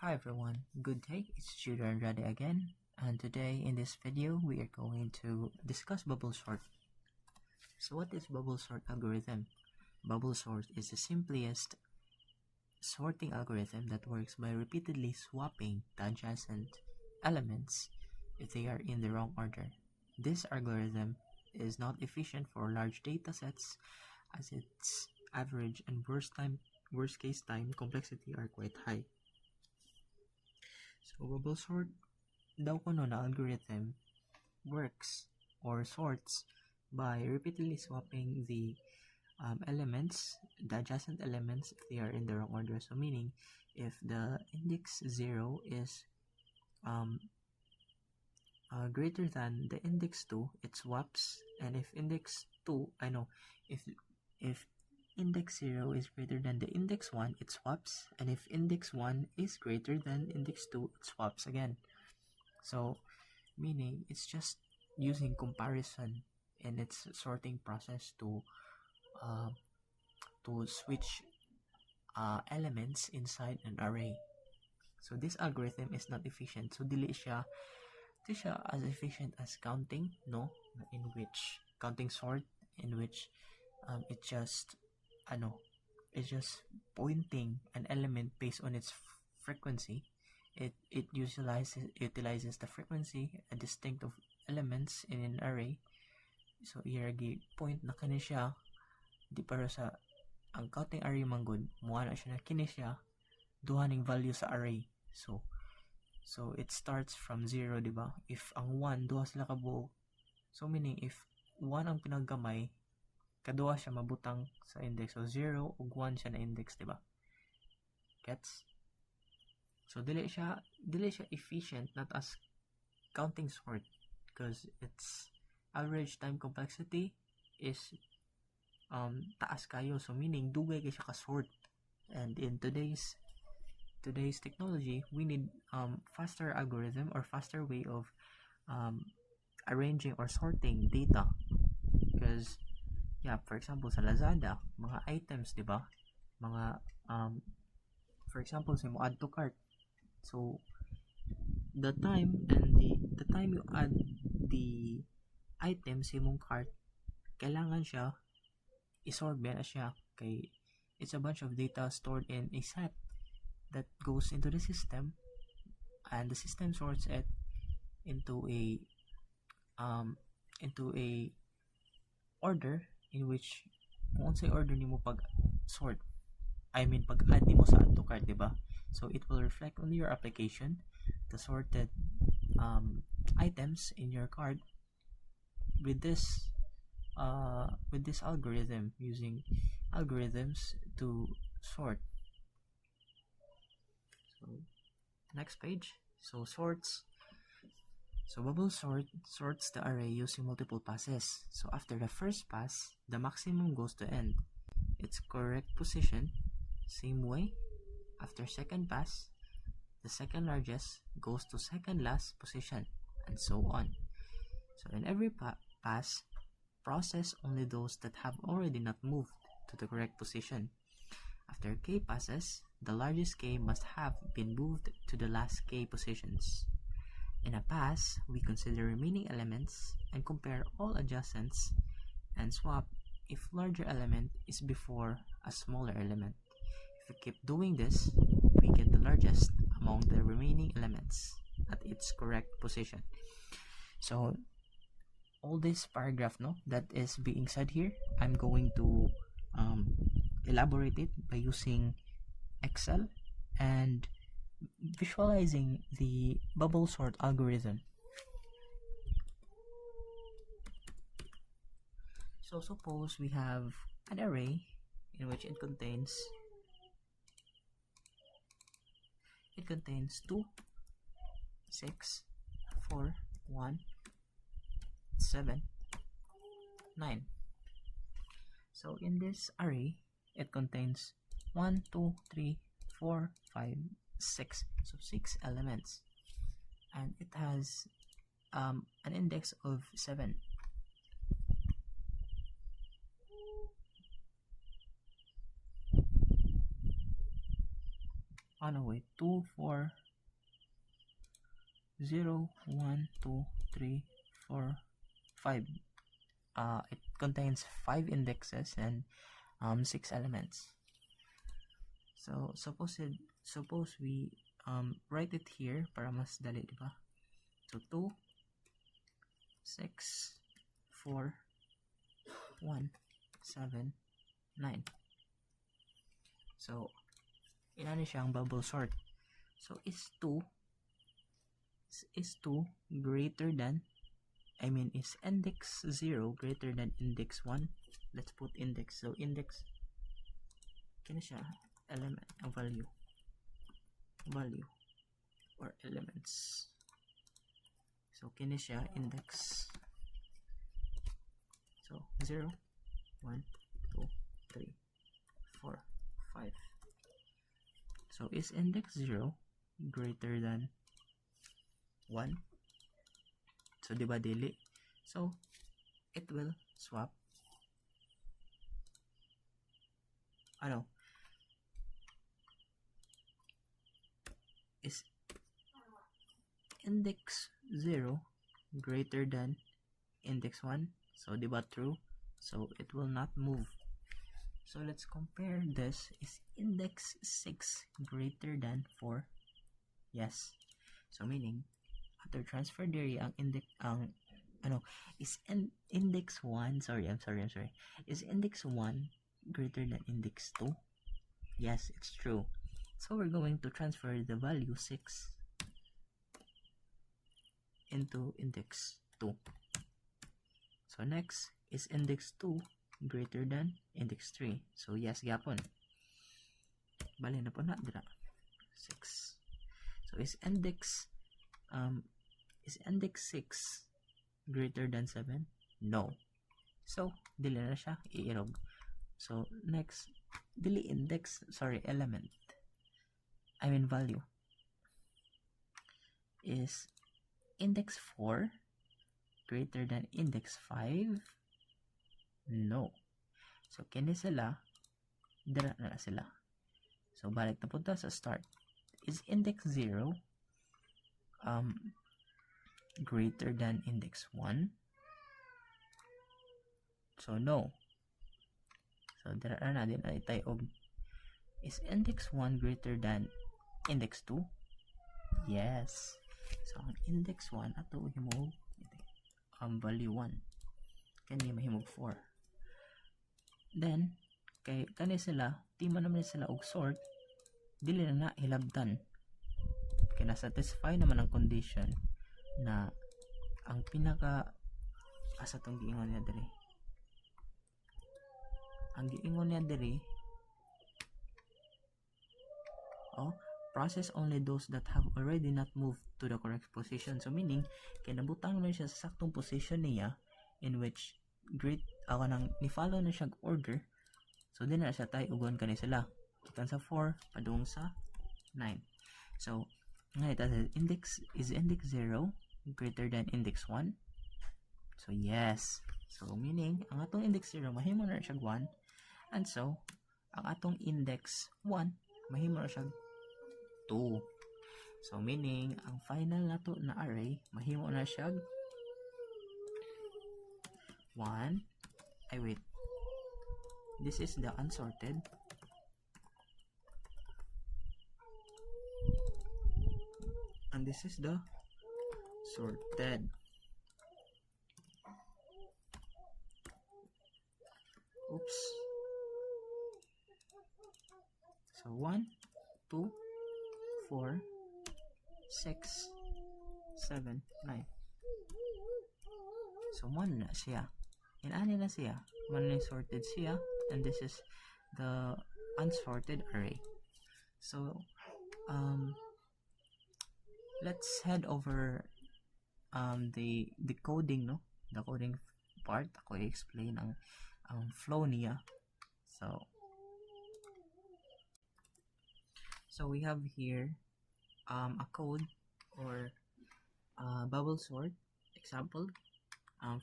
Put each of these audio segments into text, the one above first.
Hi everyone, good day, it's Judah Andrade again, and today in this video we are going to discuss bubble sort. So what is bubble sort algorithm? Bubble sort is the simplest sorting algorithm that works by repeatedly swapping the adjacent elements if they are in the wrong order. This algorithm is not efficient for large data sets as its average and worst case time complexity are quite high. So bubble sort daw kuno na algorithm works or sorts by repeatedly swapping the elements, the adjacent elements, if they are in the wrong order. So meaning, if the index 0 is greater than the index 2, it swaps, and if index 2, if index 0 is greater than the index 1, it swaps, and if index 1 is greater than index 2, it swaps again. So meaning it's just using comparison in its sorting process to switch elements inside an array. So this algorithm is not efficient. So dili siya as efficient as counting, no? In which counting sort, in which it's just pointing an element based on its frequency. It utilizes the frequency a distinct of elements in an array. So iragi point na kani siya di para sa ang counting array manggod muha na siya na kini siya duha ning value sa array. So it starts from 0, di ba? If ang 1 duha sila ka buo, so meaning if 1 ang pinaggamay, kaduha siya mabutang sa index. So 0 ug 1 siya na index, di ba? Gets? So dili siya efficient, not as counting sort, because its average time complexity is taas kayo. So meaning dugay kay siya ka sort. And in today's technology, we need faster algorithm or faster way of arranging or sorting data. Because for example sa Lazada, mga items, di ba? Mga for example sa mo add to cart. So the time you add the items sa imong cart, kailangan siya isort ba na siya kay it's a bunch of data stored in a set that goes into the system, and the system sorts it into a order in which kung unsay order nimo pag sort, pag add nimo sa add to cart, diba? So it will reflect on your application the sorted items in your cart with this algorithm, using algorithms to sort. So next page. So bubble sort sorts the array using multiple passes. So after the first pass, the maximum goes to end its correct position. Same way, after second pass, the second largest goes to second last position, and so on. So in every pass, process only those that have already not moved to the correct position. After k passes, the largest k must have been moved to the last k positions. In a pass, we consider remaining elements and compare all adjacents and swap if larger element is before a smaller element. If we keep doing this, we get the largest among the remaining elements at its correct position. So all this paragraph that is being said here, I'm going to elaborate it by using Excel and visualizing the bubble sort algorithm. So suppose we have an array in which it contains 2, 6, 4, 1, 7, 9. So in this array, it contains 1, 2, 3, 4, 5, 6. So 6 elements, and it has an index of 7. oh no, wait, 2, 4, 0, 1, 2, 3, 4, 5. It contains 5 indexes and 6 elements. So suppose we write it here para mas dali, di ba? So 2, 6, 4, 1, 7, 9. So inani siyang bubble sort. So is 2 greater than, is index 0 greater than index 1? Let's put index. So index, kaya siya element, value or elements. So kini siya index. So 0, 1, 2, 3, 4, 5. So is index 0 greater than 1? So diba dili? So it will swap is index 0 greater than index 1? So diba true? So it will not move. So let's compare this. Is index 6 greater than 4? Yes. So meaning after transfer theory, ang index is index 1, I'm sorry. Is index 1 greater than index 2? Yes, it's true. So we're going to transfer the value 6 into index 2. So next, is index 2 greater than index 3? So yes, gyapon. Bali na po na dira. 6. So is index 6 greater than 7? No. So dili na siya iirog. So next, element. Value. Is index 4 greater than index 5? No. So kini sila, dira na sila. So balik na punta sa start. Is index 0 greater than index 1? So no. So dira na din ay tayo. Is index 1 greater than index 2? Yes. So ang index 1 ato himog value 1. Kani mahimog 4. Then kay kani sila, di man naman sila og sort, dili na hilabtan. Kaya na-satisfy naman ang condition na ang pinaka asa tong giingon niya diri. Ang giingon niya diri, process only those that have already not moved to the correct position. So meaning, kinabutang na siya sa saktong position niya in which ni-follow na siya order. So din na siya tayo ugon kani sila. Kikan sa 4 padung sa 9. So nga ita is index 0 greater than index 1? So yes. So meaning ang atong index 0 mahimo na siya 1, and so ang atong index 1 mahimo na siya 2. So meaning ang final nato na array mahimo na siya 1. This is the unsorted. And this is the sorted. Oops. So 1, 2, 4, 6, 7, 9. So 1 na siya. Inani na siya. 1 na sorted siya. And this is the unsorted array. So let's head over the coding, no? The coding part. Ako i-explain ang flow niya. So we have here a code or bubble sort example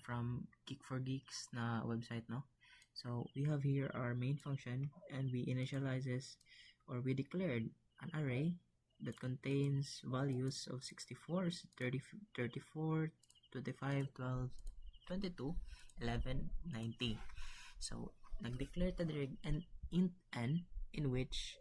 from Geek4Geeks na website, no? So we have here our main function, and we initializes or we declared an array that contains values of 64, 30, 34, 25, 12, 22, 11, 90. So, nag-declare ta direct an int n in which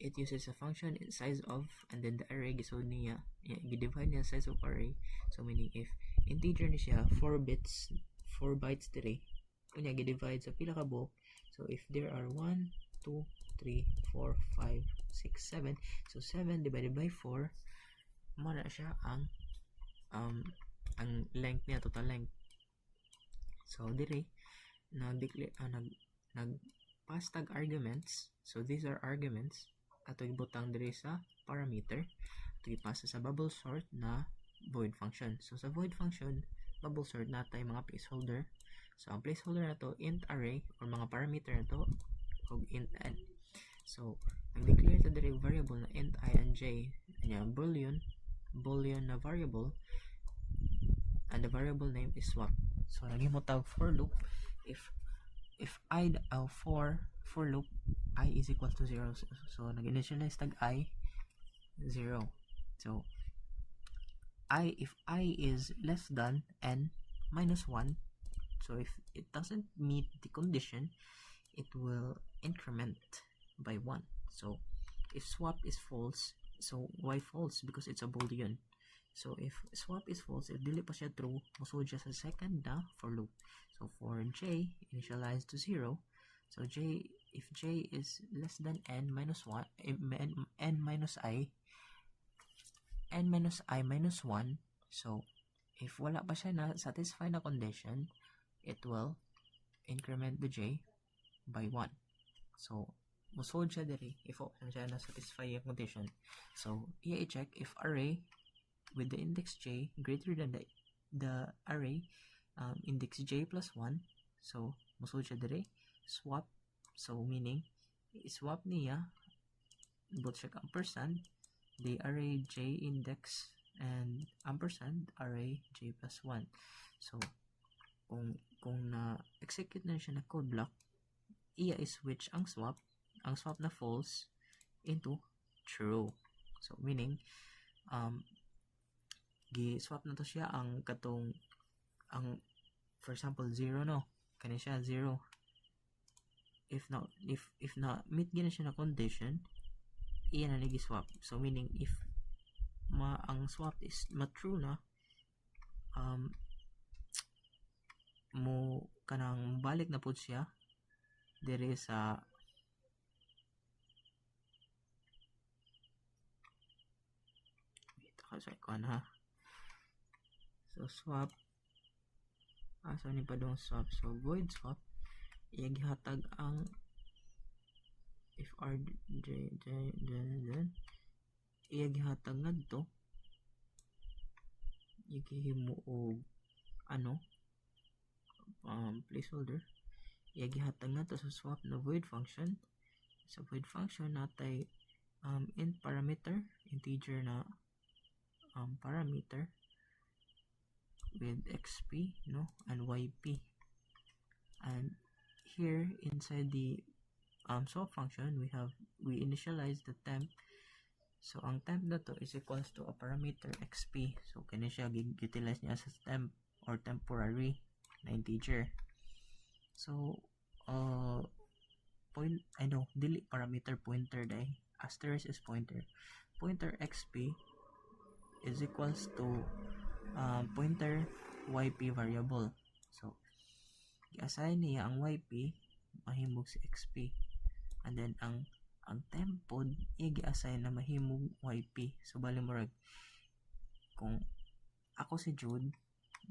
it uses a function in size of, and then the array gisod niya, i-divide niya size of array. So, meaning if integer ni siya 4 bytes dire, kunya gi-divide sa pila ka buok. So, if there are 1, 2, 3, 4, 5, 6, 7. So, 7 divided by 4, muna siya ang length niya, total length. So, dire, nag-pass tag arguments. So, these are arguments. Ato ibutang dire sa parameter. Ato ipasa sa bubble sort na void function. So, sa void function, bubble sort natay mga placeholder. So, ang placeholder na to, int array, or mga parameter na to, o int n. So, nag-declare ta dire variable na int I and j. Kanya, boolean na variable, and the variable name is swap. So, nagimutag for loop. If I for loop, I is equal to 0. So, nag-initialize tag I, 0. So, if I is less than n minus 1, so if it doesn't meet the condition, it will increment by 1. So, if swap is false, so why false? Because it's a boolean. So, if swap is false, if dili pa siya true, musod siya sa second na for loop. So, for j, initialize to 0. So, if j is less than n minus 1, n minus i minus 1, so, if wala pa siya na satisfy na condition, it will increment the j by 1. So, musod siya diri if siya na satisfy yung condition. So, i-check if array with the index j greater than the array index j plus 1. So, musod siya diri swap. So, meaning, swap niya, both siya ampersand, the array j index and ampersand array j plus 1. So, kung na-execute na siya na code block, iya is-switch ang swap na false into true. So, meaning, gi-swap na to siya ang katong, for example, 0 no? Kani siya 0. If na meet gina siya na condition, iya na nagi-swap. So, meaning, if ang swap is ma-true na, mo kanang balik na po siya dire sa so swap so ni pa dong swap. So void swap iya gihatag ang if rj iya gihatag ngadto igihimo og placeholder iya gihatag nato sa swap na void function. Sa void function natay int parameter, integer na parameter with xp and yp, and here inside the swap function we initialize the temp. So ang temp na to is equals to a parameter xp. So kani siya utilize niya sa temp or temporary na integer. So dili parameter, pointer dai, asterisk is pointer xp is equals to pointer yp variable. So i-assign niya ang yp mahimog si xp, and then ang temp pod i-assign na mahimog yp. So bali murag kung ako si Jude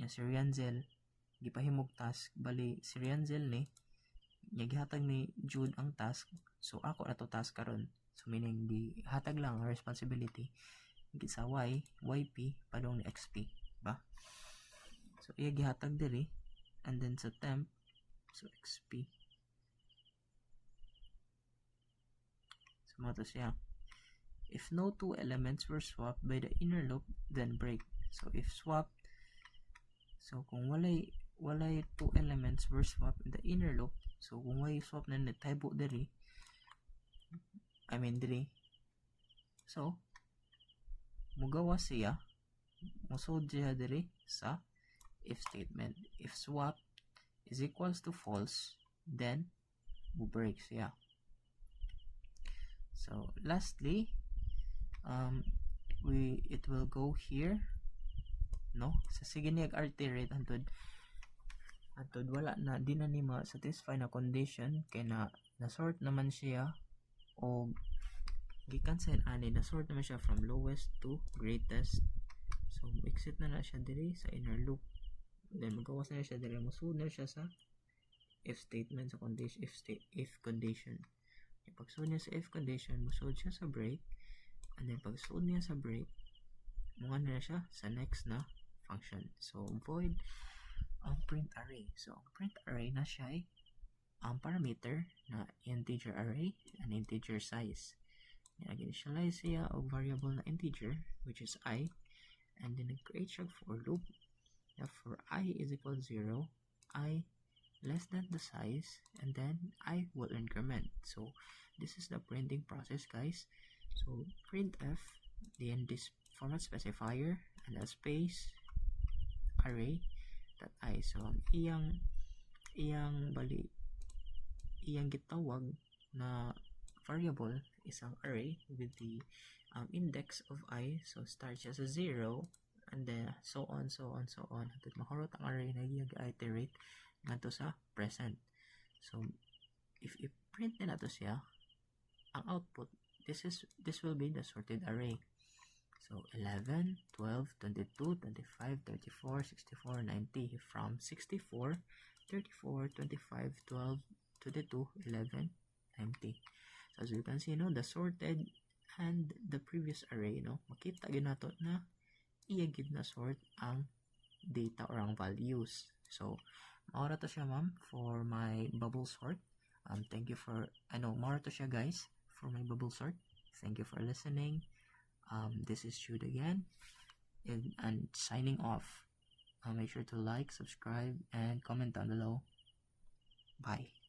nya si Rianzel gipahimog task, bali si Rianzel ni gihatag ni Jude ang task, so ako na to task karon. So meaning gihatag lang ang responsibility sa yp padong ni xp ba. So iya gihatag diri, and then sa temp so xp. So mo to siya. If no two elements were swapped by the inner loop, then break. So if swap, so kung walay two elements were swapped in the inner loop, so kung walay swap na nitaybo diri, I mean diri. So mugawa siya, musod siya diri sa if statement. If swap is equals to false, then break siya. So lastly, it will go here, no? Sa sige ni iterate antod wala na, di na ni ma-satisfy na condition kay na sort naman siya o gikan sa ani na sort naman siya from lowest to greatest. So exit na siya diri sa inner loop, then magawas na siya diri, musud na siya sa if statement sa condition, if condition. Pag suod niya sa if condition, musud siya sa break, and then pag suod niya sa break, mga na siya sa next na function. So void ang print array. So ang print array na siya ay ang parameter na integer array and integer size. Nag-initialize siya og variable na integer which is I, and then nag-create siya for loop na for I is equal to 0, I less than the size, and then I will increment. So this is the printing process, guys. So printf, then this format specifier and a space array that I. So ang iyang gitawag na variable is ang array with the index of I. So start siya sa 0 and then so on until mahurot ang array na i-iterate ngadto sa present. So if i-print na nato siya, ang output, this will be the sorted array. So 11, 12, 22, 25, 34, 64, 90. From 64, 34, 25, 12, 22, 11, 90. So as you can see, no, the sorted and the previous array, no, makita gyud nato na iya gyud na sort ang data or ang values. So maura to siya, ma'am, for my bubble sort. Thank you for, maura to siya, guys, for my bubble sort. Thank you for listening. This is Jude again, and signing off. Make sure to like, subscribe, and comment down below. Bye.